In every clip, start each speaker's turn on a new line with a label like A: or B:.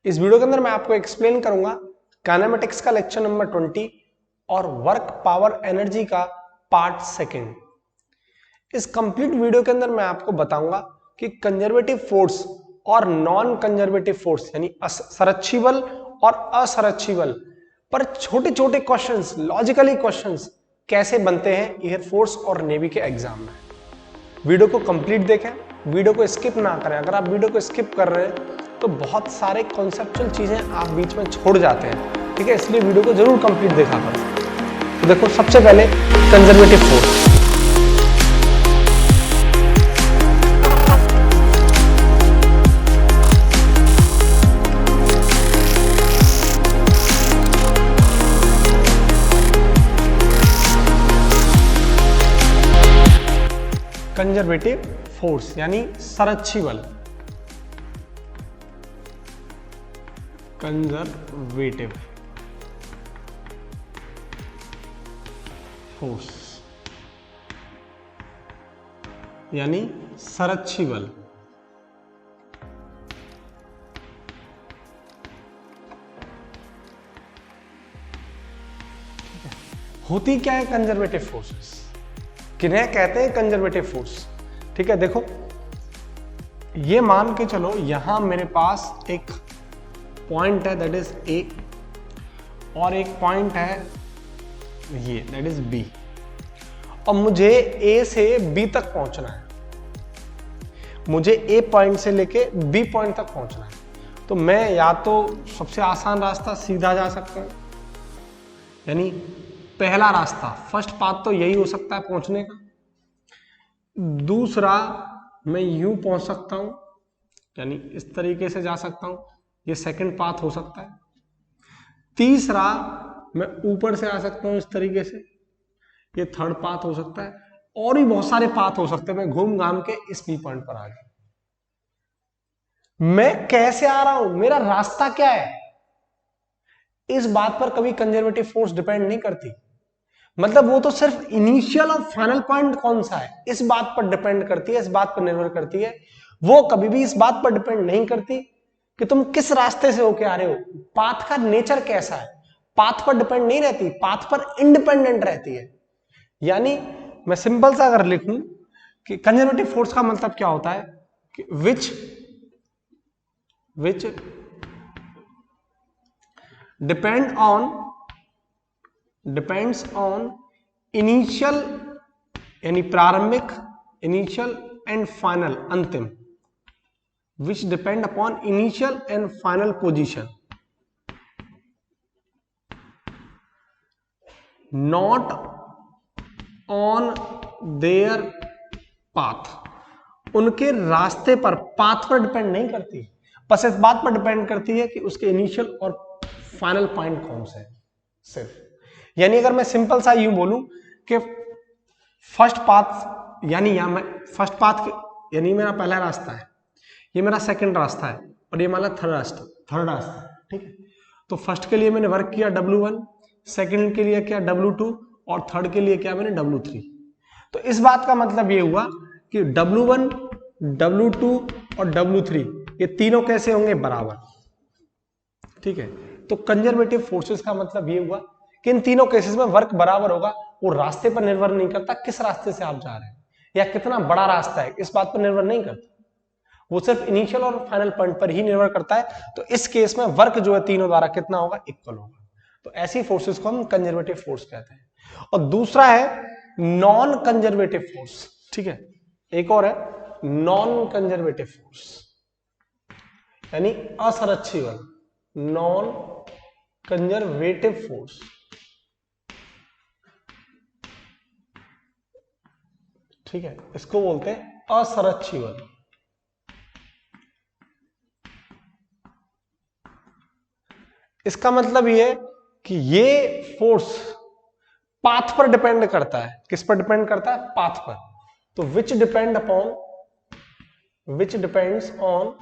A: इस वीडियो के अंदर मैं आपको एक्सप्लेन करूंगा काइनेमेटिक्स का लेक्चर नंबर 20 और वर्क पावर एनर्जी का पार्ट सेकंड। इस कंप्लीट वीडियो के अंदर मैं आपको बताऊंगा कि कंजर्वेटिव फोर्स और नॉन कंजर्वेटिव फोर्स यानी संरक्षी और असंरक्षी पर छोटे छोटे क्वेश्चंस, लॉजिकली क्वेश्चंस कैसे बनते हैं एयरफोर्स और नेवी के एग्जाम में। वीडियो को कंप्लीट देखें, वीडियो को स्किप ना करें। अगर आप वीडियो को स्किप कर रहे हैं तो बहुत सारे कॉन्सेप्चुअल चीजें आप बीच में छोड़ जाते हैं, ठीक है। इसलिए वीडियो को जरूर कंप्लीट देखा करें। तो देखो, सबसे पहले कंजर्वेटिव फोर्स। कंजर्वेटिव फोर्स यानी संरक्षी बल, कंजर्वेटिव फोर्स यानी संरक्षी बल। होती क्या है कंजर्वेटिव फोर्सेस, किन्हें कहते हैं कंजर्वेटिव फोर्स? ठीक है, देखो ये मान के चलो यहां मेरे पास एक पॉइंट है दैट इज ए और एक पॉइंट है ये दैट इज बी, और मुझे ए से बी तक पहुंचना है। मुझे ए पॉइंट से लेके बी पॉइंट तक पहुंचना है। तो मैं या तो सबसे आसान रास्ता सीधा जा सकता हूं, यानी पहला रास्ता फर्स्ट पाथ तो यही हो सकता है पहुंचने का। दूसरा, मैं यूं पहुंच सकता हूं, यानी इस तरीके से जा सकता हूं, ये सेकंड पाथ हो सकता है। तीसरा, मैं ऊपर से आ सकता हूं इस तरीके से, ये थर्ड पाथ हो सकता है। और भी बहुत सारे पाथ हो सकते हैं। मैं घूम घाम के इस बी पॉइंट पर आ गया। मैं कैसे आ रहा हूं, मेरा रास्ता क्या है, इस बात पर कभी कंजर्वेटिव फोर्स डिपेंड नहीं करती। मतलब वो तो सिर्फ इनिशियल और फाइनल पॉइंट कौन सा है इस बात पर डिपेंड करती है, इस बात पर निर्भर करती है। वो कभी भी इस बात पर डिपेंड नहीं करती कि तुम किस रास्ते से होके आ रहे हो, पाथ का नेचर कैसा है, पाथ पर डिपेंड नहीं रहती, पाथ पर इंडिपेंडेंट रहती है। यानी मैं सिंपल सा अगर लिखूं कि कंजर्वेटिव फोर्स का मतलब क्या होता है कि विच डिपेंड्स ऑन इनिशियल यानी प्रारंभिक, इनिशियल एंड फाइनल अंतिम, which depend upon initial and final position, not on their path। उनके रास्ते पर, पाथ पर डिपेंड नहीं करती, बस इस बात पर डिपेंड करती है कि उसके इनिशियल और फाइनल पॉइंट कौन से है सिर्फ। यानी अगर मैं सिंपल सा यूं बोलूं कि फर्स्ट पाथ, यानी यहां मैं फर्स्ट पाथ यानी मेरा पहला रास्ता है, ये मेरा सेकंड रास्ता है और ये मेरा थर्ड रास्ता है, ठीक है। तो फर्स्ट के लिए मैंने वर्क किया W1, सेकंड के लिए क्या W2 और थर्ड के लिए क्या मैंने W3। तो इस बात का मतलब ये हुआ कि W1, W2 और W3 ये तीनों कैसे होंगे, बराबर, ठीक है। तो कंजर्वेटिव फोर्सेस का मतलब ये हुआ कि इन तीनों केसेस में वर्क बराबर होगा। वो रास्ते पर निर्भर नहीं करता किस रास्ते से आप जा रहे हैं या कितना बड़ा रास्ता है, इस बात पर निर्भर नहीं करता, वो सिर्फ इनिशियल और फाइनल पॉइंट पर ही निर्भर करता है। तो इस केस में वर्क जो है तीनों द्वारा कितना होगा, इक्वल होगा। तो ऐसी फोर्सेस को हम कंजर्वेटिव फोर्स कहते हैं। और दूसरा है नॉन कंजर्वेटिव फोर्स, ठीक है। एक और है नॉन कंजर्वेटिव फोर्स यानी असंरक्षी बल, नॉन कंजर्वेटिव फोर्स, ठीक है। इसको बोलते हैं असंरक्षी बल। इसका मतलब ये है कि ये फोर्स पाथ पर डिपेंड करता है। किस पर डिपेंड करता है, पाथ पर। तो विच डिपेंड्स ऑन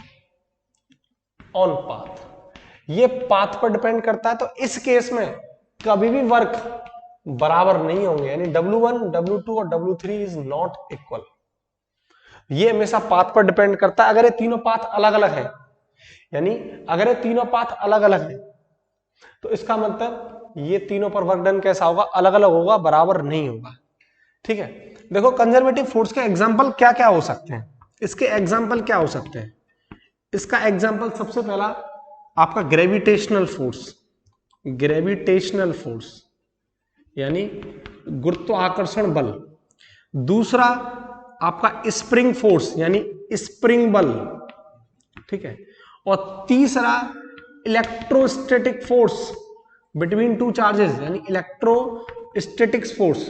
A: पाथ, ये पाथ पर डिपेंड करता है। तो इस केस में कभी भी वर्क बराबर नहीं होंगे, यानी W1, W2 और W3 इज नॉट इक्वल। ये हमेशा पाथ पर डिपेंड करता है। अगर ये तीनों पाथ अलग अलग हैं यानी अगर ये तीनों पाथ अलग अलग है तो इसका मतलब ये तीनों पर वर्क डन कैसा होगा, अलग अलग होगा, बराबर नहीं होगा। ठीक है, देखो कंजर्वेटिव फोर्स के एग्जांपल क्या क्या हो सकते हैं, इसके एग्जांपल क्या हो सकते हैं। इसका एग्जांपल सबसे पहला आपका ग्रेविटेशनल फोर्स, ग्रेविटेशनल फोर्स यानी गुरुत्वाकर्षण बल। दूसरा आपका स्प्रिंग फोर्स यानी स्प्रिंग बल। ठीक है, और तीसरा electrostatic force between two charges यानी इलेक्ट्रोस्टैटिक्स फोर्स,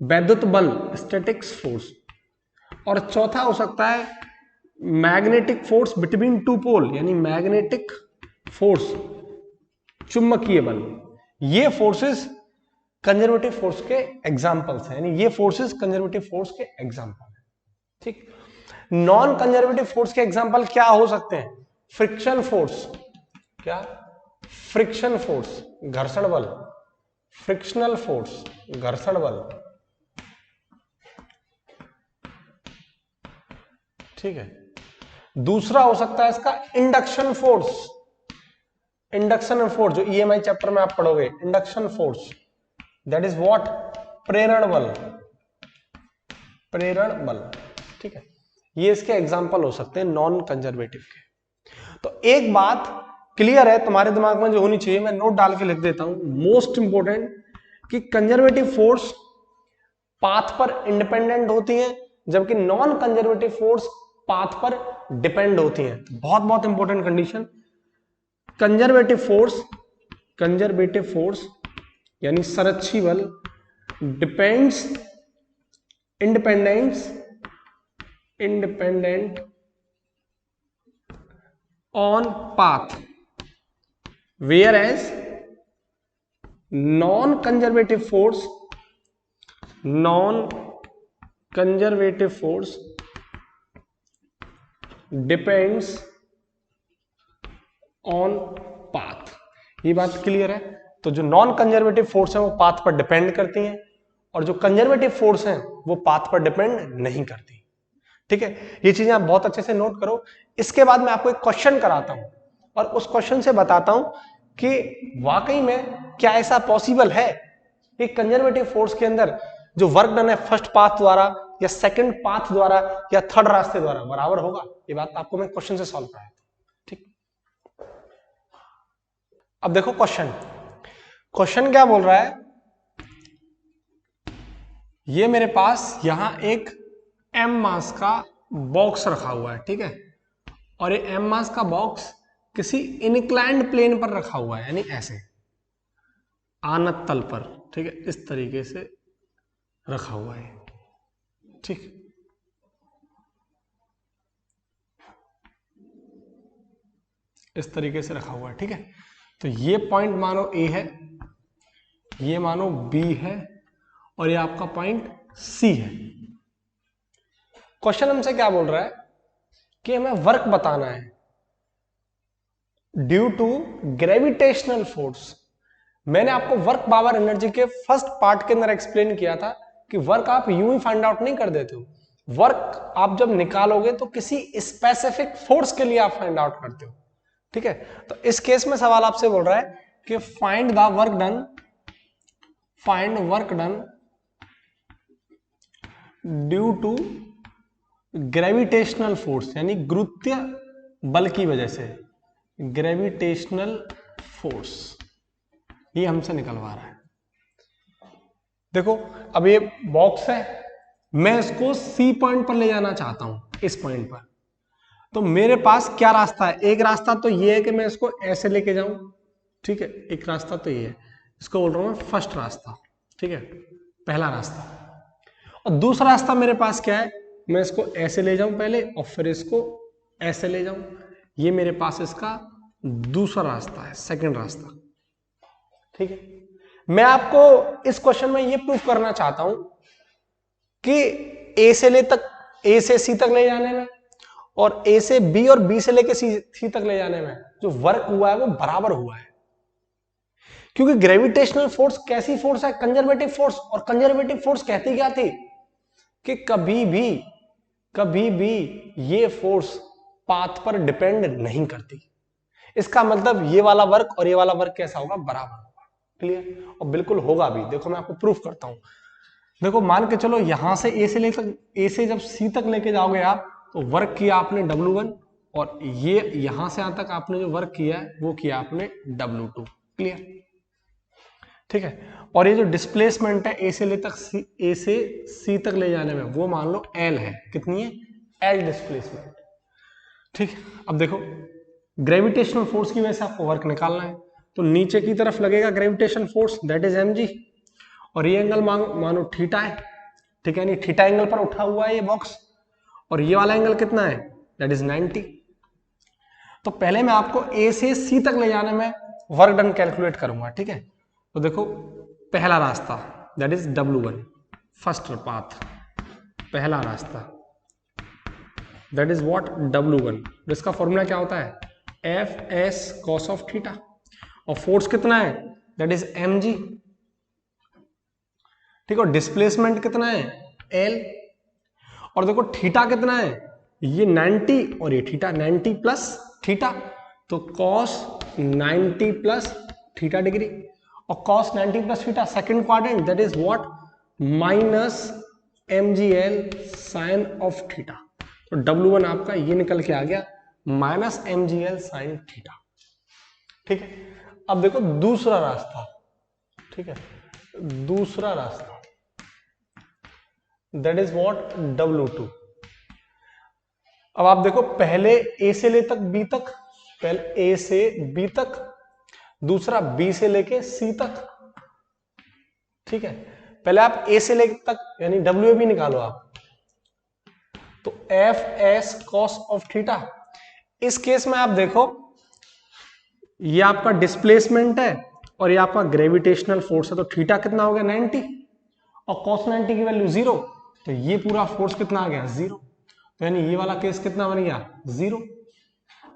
A: वैद्युत बल, स्टैटिक्स फोर्स। और चौथा हो सकता है मैग्नेटिक फोर्स बिटवीन टू पोल यानी मैग्नेटिक फोर्स, चुंबकीय बल। ये फोर्सेस कंजर्वेटिव फोर्स के एग्जांपल्स हैं, यानी ये फोर्सेस कंजर्वेटिव फोर्स के एग्जांपल हैं। ठीक, नॉन कंजर्वेटिव फोर्स के एग्जांपल क्या हो सकते हैं, फ्रिक्शन फोर्स, क्या, फ्रिक्शन फोर्स, घर्षण बल, फ्रिक्शनल फोर्स, घर्षण बल। ठीक है, दूसरा हो सकता है इसका इंडक्शन फोर्स, इंडक्शन फोर्स जो ईएमआई चैप्टर में आप पढ़ोगे, induction force, that is what, प्रेरण बल, प्रेरण बल। ठीक है, ये इसके एग्जांपल हो सकते हैं नॉन कंजर्वेटिव के। तो एक बात क्लियर है तुम्हारे दिमाग में जो होनी चाहिए, मैं नोट डाल के लिख देता हूं, मोस्ट इंपोर्टेंट, कि कंजर्वेटिव फोर्स पाथ पर इंडिपेंडेंट होती हैं जबकि नॉन कंजर्वेटिव फोर्स पाथ पर डिपेंड होती हैं। बहुत बहुत इंपॉर्टेंट कंडीशन, कंजर्वेटिव फोर्स यानी संरक्षी बल depends, independent on path, whereas non conservative force depends on path. ये बात क्लियर है। तो जो नॉन कंजर्वेटिव फोर्स है वो पाथ पर डिपेंड करती हैं और जो कंजर्वेटिव फोर्स हैं वो पाथ पर डिपेंड नहीं करती। ठीक है, ये चीजें आप बहुत अच्छे से नोट करो। इसके बाद मैं आपको एक क्वेश्चन कराता हूं और उस क्वेश्चन से बताता हूं कि वाकई में क्या ऐसा पॉसिबल है कि कंजर्वेटिव फोर्स के अंदर जो वर्क डन है फर्स्ट पाथ द्वारा या सेकंड पाथ द्वारा या थर्ड रास्ते द्वारा बराबर होगा। ये बात आपको मैं क्वेश्चन से सॉल्व कराया। ठीक, अब देखो क्वेश्चन क्या बोल रहा है, ये मेरे पास यहां एक m मास का बॉक्स रखा हुआ है। ठीक है, और ये m मास का बॉक्स किसी इनक्लाइंड प्लेन पर रखा हुआ है, यानी ऐसे आनत तल पर। ठीक है, इस तरीके से रखा हुआ है। ठीक, इस तरीके से रखा हुआ है। ठीक है, तो ये पॉइंट मानो A है, ये मानो B है और ये आपका पॉइंट C है। क्वेश्चन हमसे क्या बोल रहा है कि हमें वर्क बताना है ड्यू टू ग्रेविटेशनल फोर्स। मैंने आपको वर्क पावर एनर्जी के फर्स्ट पार्ट के अंदर एक्सप्लेन किया था कि वर्क आप यूं ही फाइंड आउट नहीं कर देते हो, वर्क आप जब निकालोगे तो किसी स्पेसिफिक फोर्स के लिए आप फाइंड आउट करते हो। ठीक है, तो इस केस में सवाल आपसे बोल रहा है कि find the work done, find work done due to gravitational force यानी गुरुत्वीय बल की वजह से, ग्रेविटेशनल फोर्स ये हमसे निकलवा रहा है। देखो अब ये बॉक्स है, मैं इसको C पॉइंट पर ले जाना चाहता हूं, इस पॉइंट पर। तो मेरे पास क्या रास्ता है, एक रास्ता तो ये है कि मैं इसको ऐसे लेके जाऊं। ठीक है, एक रास्ता तो ये है, इसको बोल रहा हूं मैं फर्स्ट रास्ता। ठीक है, पहला रास्ता। और दूसरा रास्ता मेरे पास क्या है, मैं इसको ऐसे ले जाऊं पहले और फिर इसको ऐसे ले जाऊं। ये मेरे पास इसका दूसरा रास्ता है, सेकंड रास्ता। ठीक है, मैं आपको इस क्वेश्चन में ये प्रूफ करना चाहता हूं कि A से C तक ले जाने में और A से B और B से लेके C तक ले जाने में जो वर्क हुआ है वो बराबर हुआ है। क्योंकि ग्रेविटेशनल फोर्स कैसी फोर्स है, कंजर्वेटिव फोर्स। और कंजर्वेटिव फोर्स कहती क्या थी कि कभी भी ये फोर्स पाथ पर डिपेंड नहीं करती। इसका मतलब ये वाला वर्क और ये वाला वर्क कैसा होगा, बराबर होगा। क्लियर, और बिल्कुल होगा भी। देखो मैं आपको प्रूफ करता हूं। देखो मान के चलो यहां से ए से लेकर ए से जब सी तक लेके जाओगे आप, तो वर्क किया आपने W1, और ये यहां से यहां तक आपने जो वर्क किया है वो किया आपने W2। क्लियर, ठीक है। और ये जो डिस्प्लेसमेंट है ए से सी तक ले जाने में, वो मान लो L है। कितनी है, L डिस्प्लेसमेंट। ठीक है, अब देखो ग्रेविटेशनल फोर्स की वजह से आपको वर्क निकालना है, तो नीचे की तरफ लगेगा gravitation force, that is mg, और ये एंगल मानो थीटा है। ठीक है, यानी थीटा एंगल पर उठा हुआ है ये बॉक्स, और ये वाला एंगल कितना है, दैट इज 90। तो पहले मैं आपको ए से सी तक ले जाने में वर्क डन कैलकुलेट करूंगा। ठीक है, तो देखो पहला रास्ता that is W1, first path, पहला रास्ता दैट इज व्हाट, W1। इसका फॉर्मूला क्या होता है, Fs cos ऑफ थीटा, और फोर्स कितना है, दैट इज mg। ठीक है, और डिस्प्लेसमेंट कितना है, L, और देखो थीटा कितना है, ये 90 और ये थीटा, 90 प्लस थीटा, तो cos 90 प्लस थीटा डिग्री, और cos 90 plus theta second quadrant, that is what, minus mgl sine of theta. तो W1 आपका ये निकल के आ गया माइनस mgl साइन थीटा। ठीक है, अब देखो दूसरा रास्ता। ठीक है, दूसरा रास्ता दैट इज व्हाट, W2। अब आप देखो पहले ए से ले तक बी तक, पहले ए से बी तक, दूसरा बी से लेके सी तक। ठीक है, पहले आप ए से ले तक यानी WAB निकालो आप, तो Fs cos ऑफ थीटा। इस केस में आप देखो ये आपका डिस्प्लेसमेंट है और ये आपका ग्रेविटेशनल फोर्स है, तो थीटा कितना हो गया, 90, और cos 90 की वैल्यू 0, तो ये पूरा फोर्स कितना आ गया, 0। तो यानी ये वाला केस कितना बन गया, 0।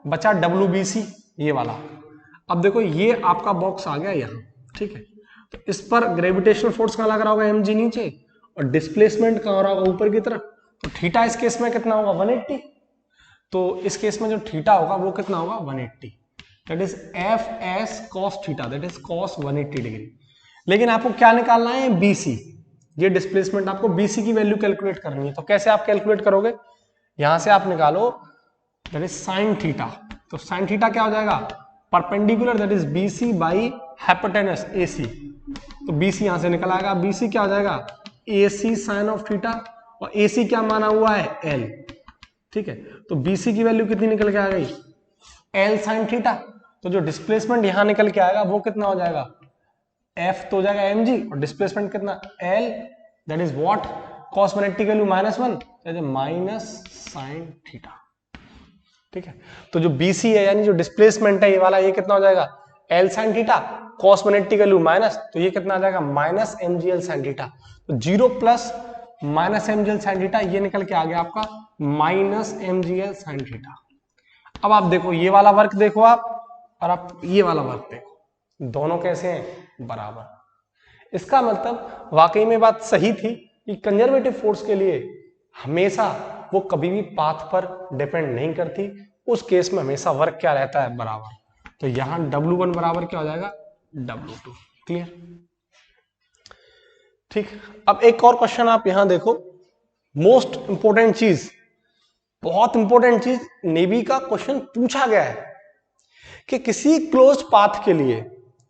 A: बचा WBC ये वाला। अब देखो ये आपका बॉक्स आ गया यहाँ। ठीक है, तो इस पर ग्रेविटेशनल फोर्स कहाँ लग रहा होगा, mg नीचे, और डिस्प्लेसमेंट कहाँ हो रहा होगा, ऊपर की तरफ। तो थीटा इस केस में कितना होगा, 180। तो इस केस में जो थीटा होगा वो कितना होगा, 180, that is Fs cos theta, that is cos 180 degree. लेकिन आपको क्या निकालना है, BC, ये डिस्प्लेसमेंट आपको BC की वैल्यू कैलकुलेट करनी है। तो कैसे आप कैलकुलेट करोगे, यहां से आप निकालो दैट इज साइन थीटा। तो साइन थीटा क्या हो जाएगा, perpendicular, that is BC by hypotenuse AC। तो BC यहां से निकल आएगा, BC क्या हो जाएगा, AC साइन ऑफ थीटा, और AC क्या माना हुआ है, L। ठीक है, तो BC की वैल्यू कितनी निकल के आ गई, L साइन थीटा। तो जो डिस्प्लेसमेंट यहां निकल के आएगा वो कितना हो जाएगा, F तो हो जाएगा mg, और डिस्प्लेसमेंट कितना, L, that is what, cos 180 की वैल्यू -1, माइनस साइन थीटा। ठीक है, तो जो BC है यानी जो डिस्प्लेसमेंट है ये वाला, ये कितना हो जाएगा, L साइन थीटा, cos 180 की वैल्यू माइनस, तो ये कितना आ जाएगा, माइनस mgl साइन थीटा। तो 0 plus minus mgl sine theta, ये निकल के आ गया आपका माइनस mgl साइन थीटा। अब आप देखो ये वाला वर्क देखो आप, और आप ये वाला वर्क देखो, दोनों कैसे हैं, बराबर। इसका मतलब वाकई में बात सही थी कि कंजर्वेटिव फोर्स के लिए हमेशा वो कभी भी पाथ पर डिपेंड नहीं करती। उस केस में हमेशा वर्क क्या रहता है, बराबर। तो यहां W1 बराबर क्या हो जाएगा, W2। क्लियर, ठीक। अब एक और क्वेश्चन आप यहां देखो, मोस्ट इंपोर्टेंट चीज, बहुत इंपोर्टेंट चीज, नेवी का क्वेश्चन पूछा गया है कि किसी क्लोज्ड पाथ के लिए,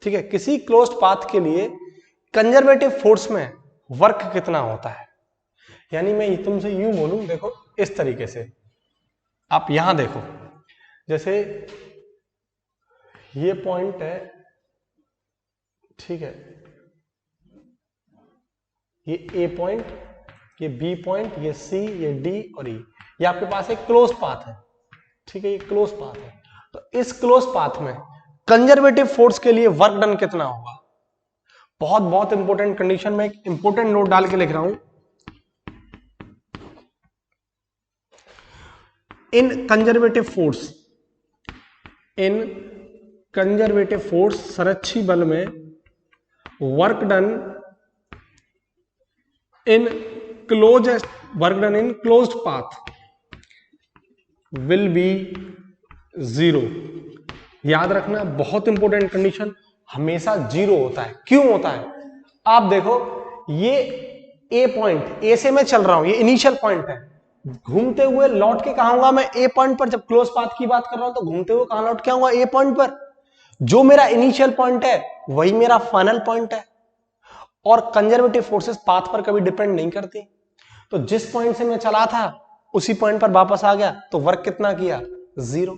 A: ठीक है, किसी क्लोज्ड पाथ के लिए कंजर्वेटिव फोर्स में वर्क कितना होता है। यानी मैं तुमसे यूं बोलूं, देखो इस तरीके से आप यहां देखो, जैसे ये पॉइंट है, ठीक है, ये ए पॉइंट, ये बी पॉइंट, ये सी, ये डी और ई, ये आपके पास एक क्लोज पाथ है। ठीक है, ये क्लोज पाथ है। तो इस क्लोज पाथ में कंजर्वेटिव फोर्स के लिए वर्क डन कितना होगा। बहुत बहुत इंपॉर्टेंट कंडीशन में एक इंपॉर्टेंट नोट डाल के लिख रहा हूं, इन कंजर्वेटिव फोर्स संरक्षी बल में work done in closed path will be 0। याद रखना, बहुत इंपॉर्टेंट कंडीशन, हमेशा 0 होता है। क्यों होता है? आप देखो, ये ए पॉइंट, ए से मैं चल रहा हूं, ये इनिशियल पॉइंट है, घूमते हुए लौट के कहां आऊंगा मैं? ए पॉइंट पर। जब क्लोज पाथ की बात कर रहा हूं तो घूमते हुए कहां लौट के आऊंगा? ए पॉइंट पर। जो मेरा इनिशियल पॉइंट है वही मेरा फाइनल पॉइंट है। और कंजर्वेटिव फोर्सेस पाथ पर कभी डिपेंड नहीं करती। तो जिस पॉइंट से मैं चला था उसी पॉइंट पर वापस आ गया, तो वर्क कितना किया? 0।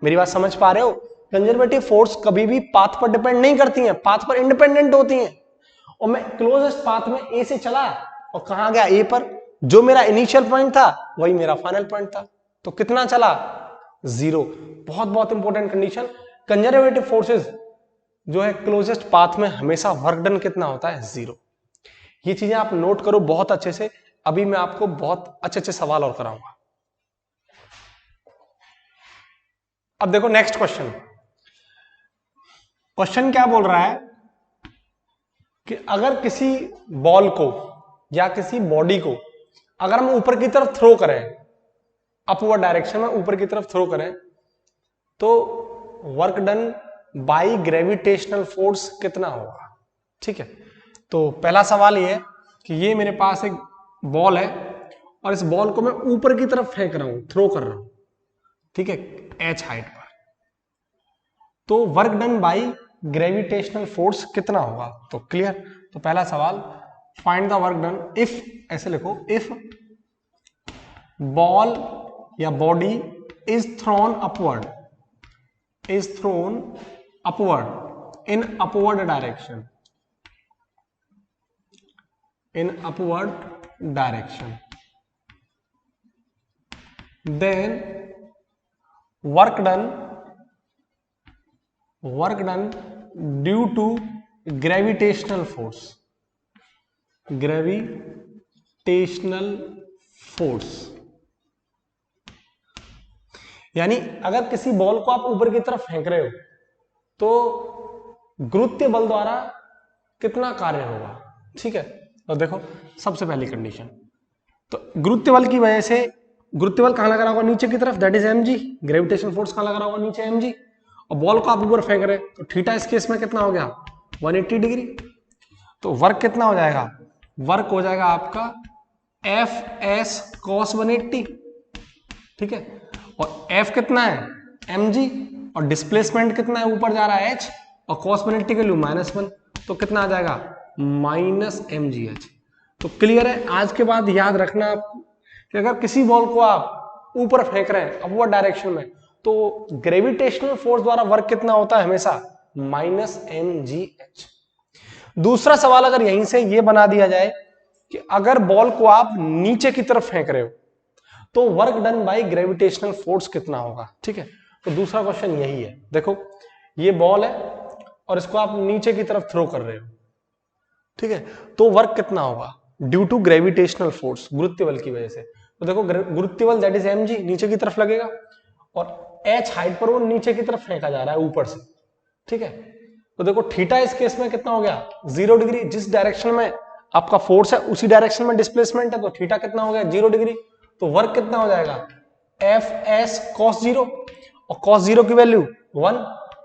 A: मेरी बात समझ पा रहे हो? कंजर्वेटिव फोर्स कभी भी पाथ पर डिपेंड नहीं करती हैं, पाथ पर इंडिपेंडेंट होती हैं। और मैं क्लोजेस्ट पाथ में ए से चला और कहां गया? ए पर। जो मेरा इनिशियल पॉइंट था वही मेरा फाइनल पॉइंट था। तो कितना चला? 0। बहुत बहुत इंपॉर्टेंट कंडीशन, कंजर्वेटिव फोर्सेस जो है क्लोजेस्ट पाथ में हमेशा वर्क डन कितना होता है? 0। ये चीजें आप नोट करो बहुत अच्छे से। अभी मैं आपको बहुत अच्छे अच्छे सवाल और कराऊंगा। अब देखो नेक्स्ट क्वेश्चन। क्वेश्चन क्या बोल रहा है कि अगर किसी बॉल को या किसी बॉडी को अगर हम ऊपर की तरफ थ्रो करें, अपवर्ड डायरेक्शन में ऊपर की तरफ थ्रो करें, तो work done by gravitational force कितना होगा? ठीक है, तो पहला सवाल ये है कि ये मेरे पास एक बॉल है और इस बॉल को मैं ऊपर की तरफ फेंक रहा हूं, थ्रो कर रहा हूं, ठीक है, h हाइट पर। तो work done by gravitational force कितना होगा? तो क्लियर। तो पहला सवाल, find the work done if, ऐसे लिखो, इफ बॉल या body is throne upward, is thrown upward in upward direction, in upward direction, then work done due to gravitational force, gravitational force। यानी अगर किसी बॉल को आप ऊपर की तरफ फेंक रहे हो तो गुरुत्व बल द्वारा कितना कार्य होगा? ठीक है, तो देखो सबसे पहली कंडीशन, तो गुरुत्व बल की वजह से, गुरुत्व बल कहां लगा रहा होगा? नीचे की तरफ, that is mg। Gravitation force कहां लगा रहा होगा? नीचे mg। और बॉल को आप ऊपर फेंक रहे तो थीटा इस केस में कितना हो गया? 180 डिग्री। तो वर्क कितना हो जाएगा? वर्क हो जाएगा आपका fs cos 180, ठीक है। और f कितना है? mg। और डिस्प्लेसमेंट कितना है? ऊपर जा रहा है h, और cos 180 की वैल्यू -1, तो कितना आ जाएगा? -mgh। तो क्लियर है। आज के बाद याद रखना आप कि अगर किसी बॉल को आप ऊपर फेंक रहे हैं अपवर्ड डायरेक्शन में, तो ग्रेविटेशनल फोर्स द्वारा वर्क कितना होता है? हमेशा -mgh। दूसरा सवाल अगर यहीं से ये बना दिया जाए कि अगर बॉल को आप नीचे की तरफ फेंक रहे हो तो work done by gravitational force कितना होगा? ठीक है, तो दूसरा क्वेश्चन यही है। देखो ये बॉल है और इसको आप नीचे की तरफ थ्रो कर रहे हो, ठीक है, तो वर्क कितना होगा? ड्यू टू ग्रेविटेशनल फोर्स, गुरुत्व बल की वजह से। तो देखो गुरुत्व बल दैट इज mg नीचे की तरफ लगेगा और h हाइट पर वो नीचे की तरफ फेंका जा रहा है ऊपर से, ठीक है। तो देखो थीटा इस केस में कितना हो गया? 0 डिग्री। जिस डायरेक्शन में आपका फोर्स है उसी डायरेक्शन में डिस्प्लेसमेंट है, तो थीटा कितना हो गया? 0 डिग्री। तो वर्क कितना हो जाएगा? fs cos 0, और cos 0 की वैल्यू 1,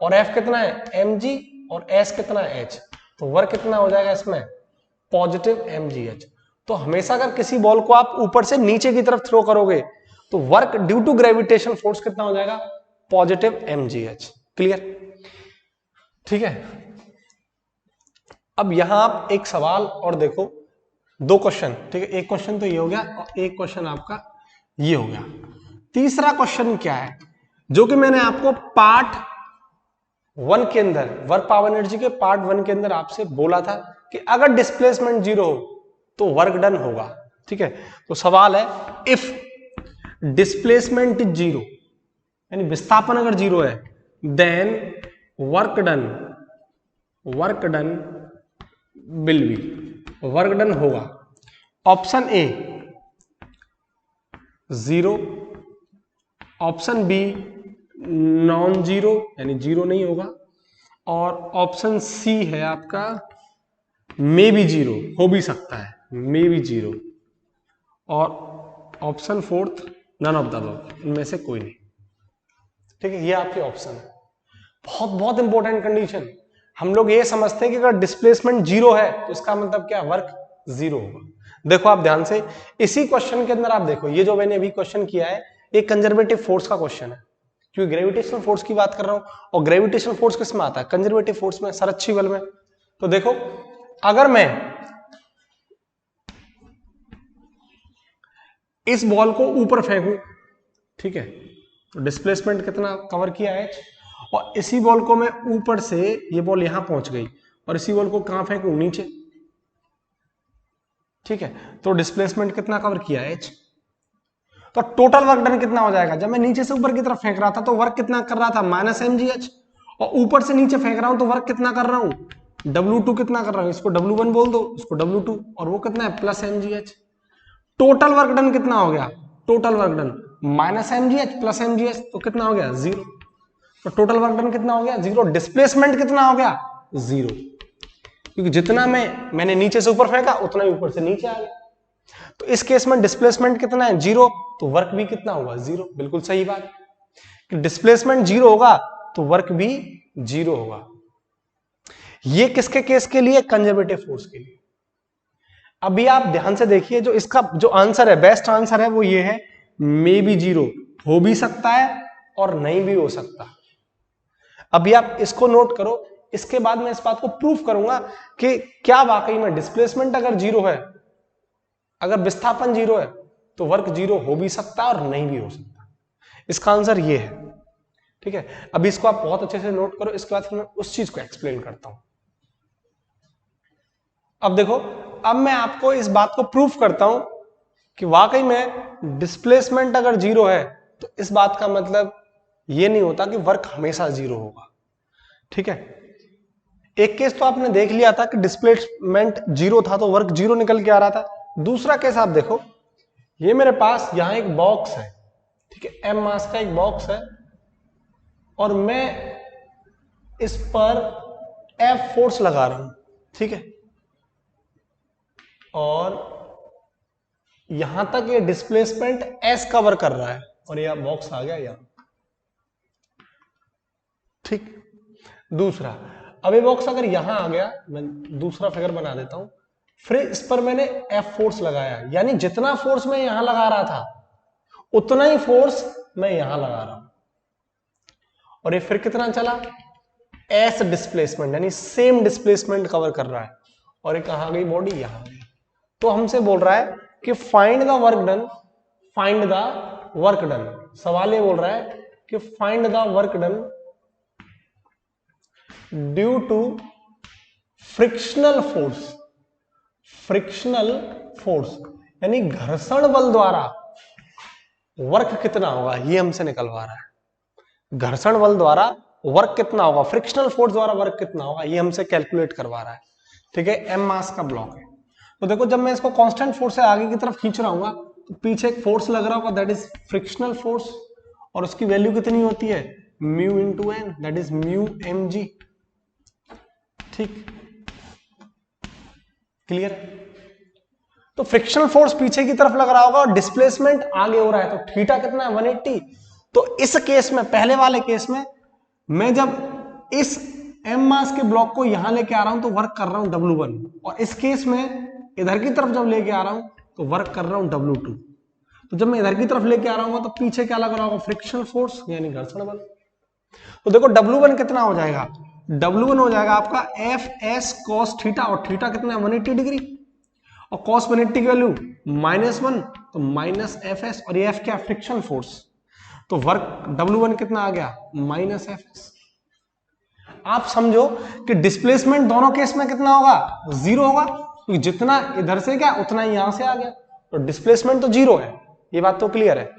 A: और f कितना है? mg, और s कितना है? h। तो वर्क कितना हो जाएगा इसमें? Positive mgh। तो हमेशा अगर किसी बॉल को आप ऊपर से नीचे की तरफ थ्रो करोगे तो work due to gravitation force कितना हो जाएगा? Positive mgh। क्लियर? ठीक है। अब यहां आप एक सवाल और देखो, 2 क्वेश्चन, ठीक है, एक क्वेश्चन तो ये हो गया और एक क्वेश्चन आपका ये हो गया। तीसरा क्वेश्चन क्या है जो कि मैंने आपको पार्ट 1 के अंदर, वर्क पावर एनर्जी के पार्ट 1 के अंदर आपसे बोला था कि अगर डिस्प्लेसमेंट 0 हो तो वर्क डन होगा, ठीक है। तो सवाल है, इफ डिस्प्लेसमेंट इज 0, यानी विस्थापन अगर 0 है, then work done will be, work done होगा। Option a 0, option b non 0 यानी 0 नहीं होगा, और ऑप्शन सी है आपका मे बी 0, हो भी सकता है, मे बी 0, और option 4 none of the above, इनमें से कोई नहीं। ठीक है, ये आपके ऑप्शन है। बहुत बहुत इंपॉर्टेंट कंडीशन। हम लोग ये समझते हैं कि अगर डिस्प्लेसमेंट जीरो है तो इसका मतलब क्या, वर्क जीरो होगा। देखो आप ध्यान से इसी क्वेश्चन के अंदर आप देखो, ये जो मैंने अभी क्वेश्चन किया है ये कंजर्वेटिव फोर्स का क्वेश्चन है, क्योंकि ग्रेविटेशनल फोर्स की बात कर रहा हूं, और ग्रेविटेशनल फोर्स किस में आता है, कंजर्वेटिव फोर्स में, संरक्षी बल में। तो देखो अगर मैं इस बॉल को ऊपर फेंकूं, ठीक है, तो डिस्प्लेसमेंट कितना कवर किया h, और इसी बॉल को मैं ऊपर से, ये बॉल यहां पहुंच गई, और इसी बॉल को कहां फेंकूं, नीचे। ठीक है, तो डिस्प्लेसमेंट कितना कवर किया h, तो टोटल वर्क डन कितना हो जाएगा, जब मैं नीचे से ऊपर की तरफ फेंक रहा था तो वर्क कितना कर रहा था, -mgh, और ऊपर से नीचे फेंक रहा हूं तो वर्क कितना कर रहा हूं, W2 कितना कर रहा हूं, इसको W1 बोल दो, इसको W2, और वो कितना है +mgh। टोटल वर्क डन कितना हो गया, total work done -mgh + mgh, तो कितना हो गया, 0। तो टोटल वर्क डन कितना हो गया, 0। डिस्प्लेसमेंट कितना हो गया, 0, क्योंकि जितना मैंने नीचे से ऊपर फेंका उतना ही ऊपर से नीचे आ गया। तो इस केस में डिस्प्लेसमेंट कितना है, 0, तो वर्क भी कितना होगा, 0। बिल्कुल सही बात कि डिस्प्लेसमेंट 0 होगा तो वर्क भी 0 होगा। ये किसके केस के लिए, कंजर्वेटिव फोर्स के लिए। अभी आप ध्यान से देखिए, जो इसका जो आंसर है, बेस्ट आंसर है वो ये है, मे बी 0, हो भी सकता है और नहीं भी हो सकता। अभी आप इसको नोट करो, इसके बाद मैं इस बात को प्रूफ करूंगा कि क्या वाकई में डिस्प्लेसमेंट अगर 0 है, अगर विस्थापन 0 है, तो वर्क 0 हो भी सकता है और नहीं भी हो सकता। इसका आंसर ये है। ठीक है, अभी इसको आप बहुत अच्छे से नोट करो, इसके बाद फिर मैं उस चीज को एक्सप्लेन करता हूं। अब देखो, अब मैं आपको इस बात को प्रूफ करता हूं कि वाकई में डिस्प्लेसमेंट अगर 0 है तो इस बात का मतलब ये नहीं होता कि वर्क हमेशा 0 होगा। ठीक है, एक केस तो आपने देख लिया था कि डिस्प्लेसमेंट 0 था तो वर्क 0 निकल के आ रहा था। दूसरा केस आप देखो, ये मेरे पास यहां एक बॉक्स है, ठीक है, m मास का एक बॉक्स है, और मैं इस पर F फोर्स लगा रहा हूं, ठीक है, और यहां तक ये डिस्प्लेसमेंट S कवर कर रहा है, और यह बॉक्स आ गया यहां। ठीक, दूसरा, अब ये बॉक्स अगर यहां आ गया, मैं दूसरा फिगर बना देता हूं, फिर इस पर मैंने F फोर्स लगाया, यानी जितना फोर्स मैं यहां लगा रहा था उतना ही फोर्स मैं यहां लगा रहा हूं, और ये फिर कितना चला, S डिस्प्लेसमेंट, यानी सेम डिस्प्लेसमेंट कवर कर रहा है, और ये कहां गई, बॉडी यहां गई। तो हमसे बोल रहा है कि find the work done, find the work done. सवाल ये बोल रहा है कि find the work done due to frictional force, frictional force यानी घर्षण बल द्वारा वर्क कितना होगा, ये हमसे निकलवा रहा है। घर्षण बल द्वारा वर्क कितना होगा, फ्रिक्शनल फोर्स द्वारा वर्क कितना होगा, ये हमसे कैलकुलेट करवा रहा है। ठीक है, m मास का ब्लॉक है। तो देखो, जब मैं इसको कांस्टेंट फोर्स से आगे की तरफ खींच रहा हूँ तो पीछे एक फोर्स लग रहा होगा, दैट इज फ्रिक्शनल फोर्स, और उसकी वैल्यू कितनी होती है, mu into N, that is mu mg। ठीक, क्लियर। तो फ्रिक्शनल फोर्स पीछे की तरफ लग रहा होगा और डिस्प्लेसमेंट आगे हो रहा है, तो थीटा कितना है, 180। तो इस केस में, पहले वाले केस में, मैं जब इस m मास के ब्लॉक को यहां लेके आ रहा हूं तो वर्क कर रहा हूं W1, और इस केस में इधर की तरफ जब लेके आ रहा हूं तो वर्क कर रहा हूं W2। तो जब मैं इधर की तरफ लेके आ रहा हूं तो पीछे क्या लग रहा होगा, फ्रिक्शनल फोर्स यानी घर्षण बल। तो देखो W1 कितना हो जाएगा, W1 हो जाएगा आपका Fs cos थीटा, और थीटा कितना है, 180 डिग्री, और cos 180 की वैल्यू -1, तो -Fs, और ये F क्या, फ्रिक्शन फोर्स, तो वर्क W1 कितना आ गया, -Fs। आप समझो कि डिस्प्लेसमेंट दोनों केस में कितना होगा, 0 होगा, क्योंकि जितना इधर से क्या उतना ही यहां से आ गया, तो डिस्प्लेसमेंट तो 0 है, ये बात तो क्लियर है।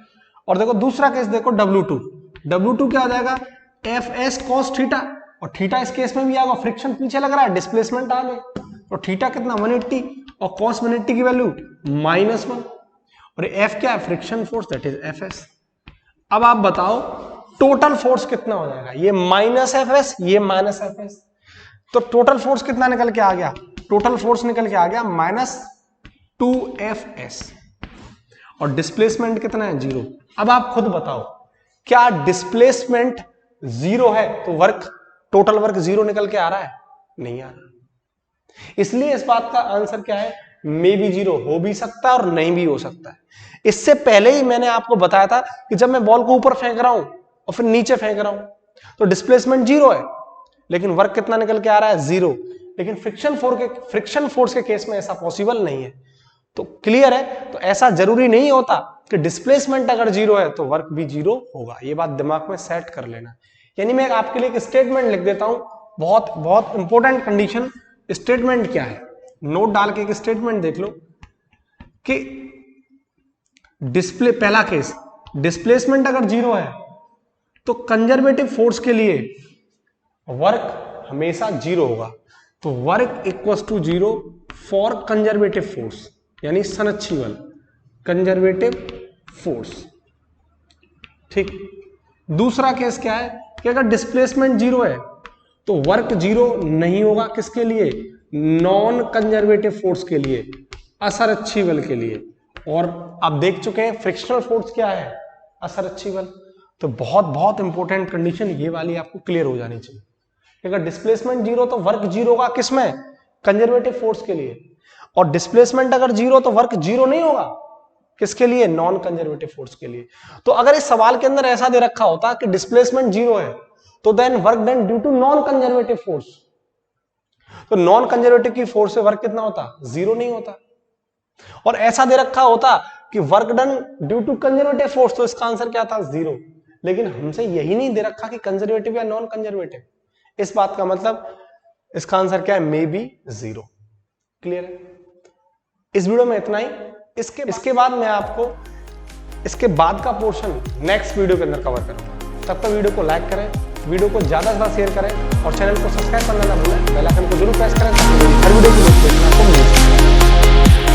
A: और देखो दूसरा केस देखो, W2 क्या आ जाएगा, Fs cos थीटा, और थीटा इस केस में भी आएगा, फ्रिक्शन पीछे लग रहा है, डिस्प्लेसमेंट आगे, तो थीटा कितना, 180, और cos 180 की वैल्यू -1, और F क्या है, friction force, that is Fs। अब आप बताओ टोटल फोर्स कितना हो जाएगा, ये -Fs, ये -Fs, तो टोटल फोर्स कितना निकल के आ गया, टोटल फोर्स निकल के आ गया -2Fs, और डिस्प्लेसमेंट कितना है 0। अब आप खुद बताओ क्या डिस्प्लेसमेंट 0 है तो वर्क, टोटल वर्क 0 निकल के आ रहा है? नहीं आ रहा। इसलिए इस बात का आंसर क्या है, मे बी 0 हो भी सकता है और नहीं भी हो सकता है। इससे पहले ही मैंने आपको बताया था कि जब मैं बॉल को ऊपर फेंक रहा हूं और फिर नीचे फेंक रहा हूं तो डिस्प्लेसमेंट 0 है, लेकिन वर्क कितना निकल के आ रहा है 0। लेकिन फ्रिक्शन फोर्स के केस में ऐसा पॉसिबल नहीं है। तो क्लियर है, तो ऐसा जरूरी नहीं होता कि डिस्प्लेसमेंट अगर 0 है तो वर्क भी 0 होगा। ये बात दिमाग में सेट कर लेना। यानी मैं आपके लिए एक स्टेटमेंट लिख देता हूं, बहुत बहुत इंपॉर्टेंट कंडीशन। स्टेटमेंट क्या है, नोट डाल के एक स्टेटमेंट देख लो कि पहला केस, डिस्प्लेसमेंट अगर 0 है तो कंजर्वेटिव फोर्स के लिए वर्क हमेशा 0 होगा। तो work equals to 0 for conservative force, यानी सनच्छिवल कंजर्वेटिव फोर्स। ठीक। दूसरा केस क्या है कि अगर डिस्प्लेसमेंट 0 है तो वर्क 0 नहीं होगा, किसके लिए? नॉन कंजर्वेटिव फोर्स के लिए, असरच्छिवल के लिए। और आप देख चुके हैं फ्रिक्शनल फोर्स क्या है, असरच्छिवल। तो बहुत बहुत इंपॉर्टेंट कंडीशन ये वाली आपको क्लियर हो जानी चाहिए। अगर डिस्प्लेसमेंट 0 तो वर्क 0 होगा, किसमें? कंजर्वेटिव फोर्स के लिए। और डिस्प्लेसमेंट अगर 0 तो वर्क 0 नहीं होगा, किसके लिए? नॉन कंजर्वेटिव फोर्स के लिए। तो अगर इस सवाल के अंदर ऐसा दे रखा होता कि डिस्प्लेसमेंट 0 है तो then work done due to non conservative force, तो नॉन कंजर्वेटिव की फोर्स से वर्क कितना होता? 0 नहीं होता। और ऐसा दे रखा होता कि work done due to conservative force, तो इसका आंसर क्या था? 0। लेकिन हमसे यही नहीं दे रखा कि कंजर्वेटिव या नॉन कंजर्वेटिव। इस बात का मतलब इसका आंसर क्या है? मे बी 0। क्लियर है? इस वीडियो में इतना ही। इसके बाद मैं आपको इसके बाद का पोर्शन नेक्स्ट वीडियो के अंदर कवर करूंगा। तब तक वीडियो को लाइक करें, वीडियो को ज्यादा से ज्यादा शेयर करें और चैनल को सब्सक्राइब करना ना भूलें। बेल आइकन को जरूर प्रेस करें ताकि हर वीडियो की नोटिफिकेशन आपको मिल सके।